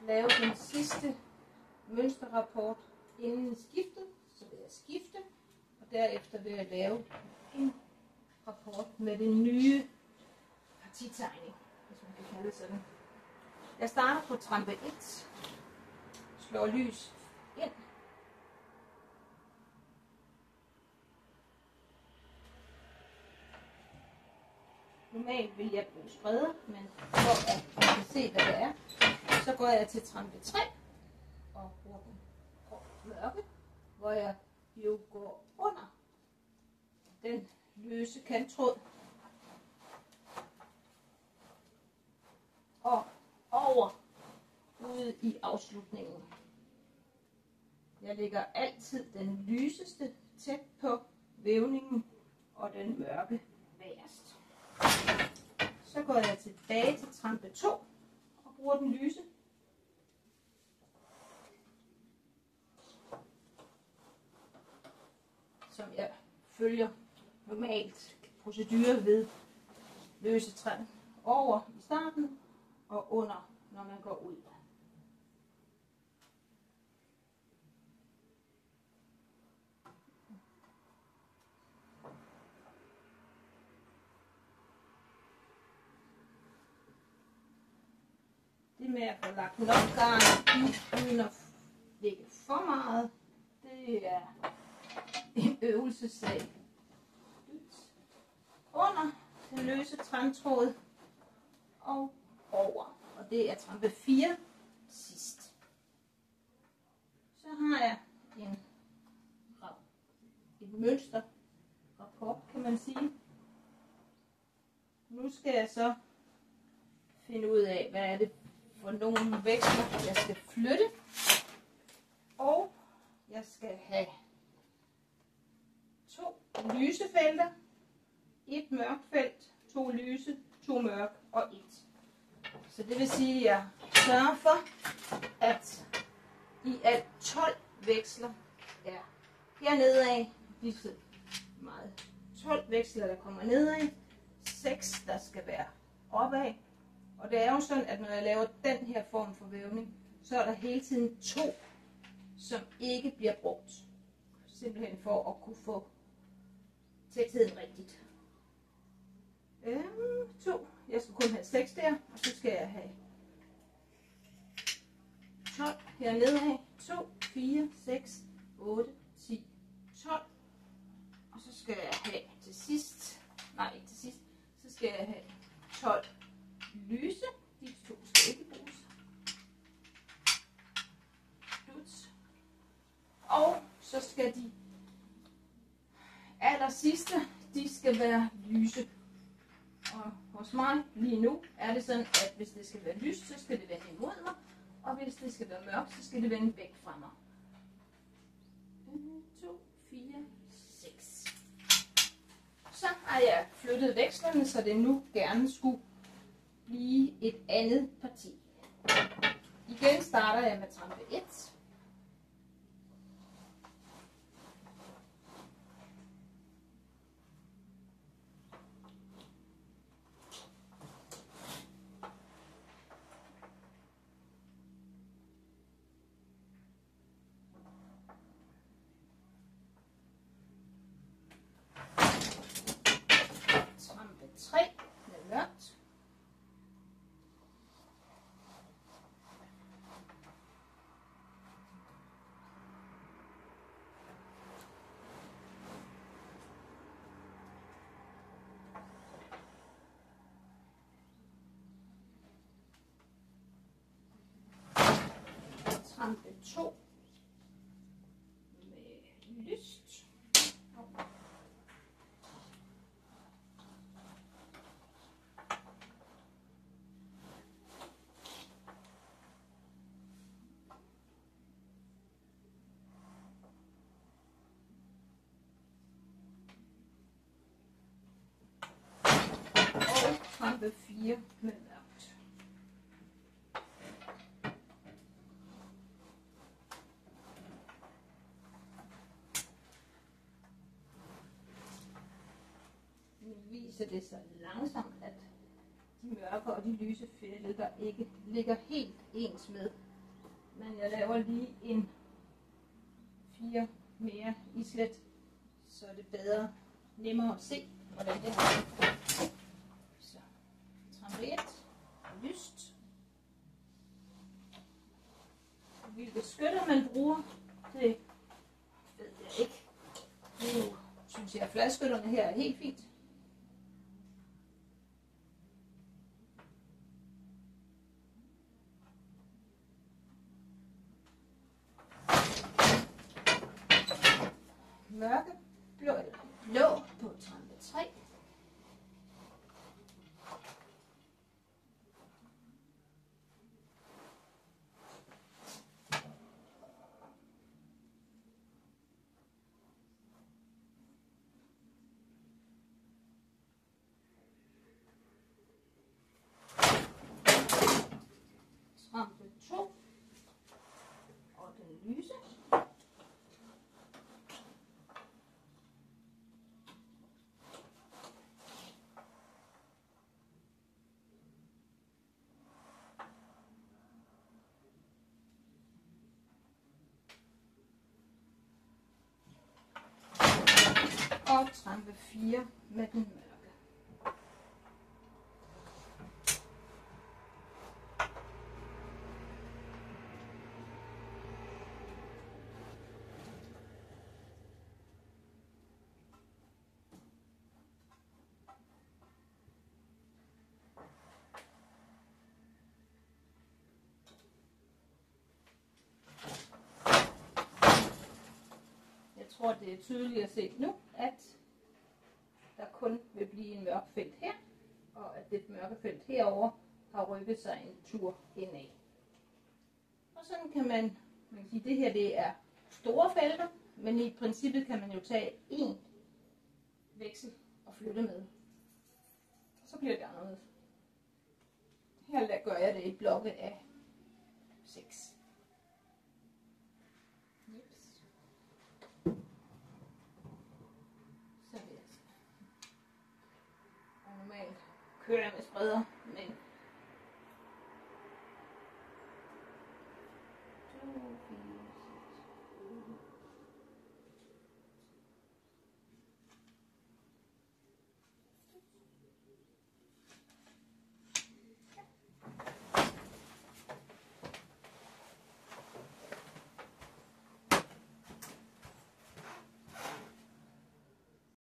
lave den sidste mønsterrapport inden skiftet, så vil jeg skifte, og derefter vil jeg lave en rapport med den nye partitegning, hvis man kan kalde det sådan. Jeg starter på trampe 1, slår lys ind, normalt vil jeg bruge spreder, men for at man kan se, hvad det er, så går jeg til trampe 3 og bruger den mørke, hvor jeg jo går under den løse kanttråd og over ude i afslutningen. Jeg lægger altid den lyseste tæt på vævningen og den mørke bagerst. Så går jeg tilbage til trampe 2 og bruger den lyse. Som jeg følger normalt procedure ved løse træ over i starten og under, når man går ud. Det med at få lagt nok garn i, uden at lægge for meget, det er en øvelsessag. Under den løse træntråd og over. Og det er trampe 4 sidst. Så har jeg en mønsterrapport, kan man sige. Nu skal jeg så finde ud af, hvad er det for nogle veksler, jeg skal flytte. Og jeg skal have 2 lyse felter, 1 mørkt felt, 2 lyse, 2 mørk og 1. Så det vil sige, at jeg sørger for, at i alt 12 veksler er hernede af, disse meget 12 veksler, der kommer nedad, 6 der skal være opad. Og det er jo sådan, at når jeg laver den her form for vævning, så er der hele tiden 2, som ikke bliver brugt. Simpelthen for at kunne få tætheden rigtigt. 2. Jeg skal kun have 6 der, og så skal jeg have 12 hernede af. 2, 4, 6, 8, 10, 12. Og så skal jeg have til sidst, nej ikke til sidst, så skal jeg have 12 lyse. De 2 skal ikke bruges. Slut. Og så skal de aller sidste, de skal være lyse. Og hos mig lige nu er det sådan, at hvis det skal være lyst, så skal det vende imod mig. Og hvis det skal være mørkt, så skal det vende væk fra mig. 2, 4, 6. Så har jeg flyttet vekslerne, så det nu gerne skulle blive et andet parti. Igen starter jeg med trampe 1. Trampe 3 med mørkt. Trampe 2 med lyst. Og trampe 4 med mørkt. Nu viser det sig langsomt, at de mørke og de lyse felter ikke ligger helt ens med. Men jeg laver lige en 4 mere islet, så er det bedre, nemmere at se, hvordan det er. Så trambet, lyst. Hvilke skytter man bruger, det ved jeg ikke. Nu synes jeg, at fladskytterne her er helt fint. Mørke blå på trampe 3. Trampe 2 og den lyse. Og trampe 4 med den mørke. Jeg tror, det er tydeligt at se nu, at der kun vil blive en mørk felt her, og at det mørke felt herover har rykket sig en tur indad. Og sådan kan man sige, det her det er store felter, men i princippet kan man jo tage en veksel og flytte med. Og så bliver det anderledes. Her gør jeg det i blokke af 6. Normalt kører jeg med spreder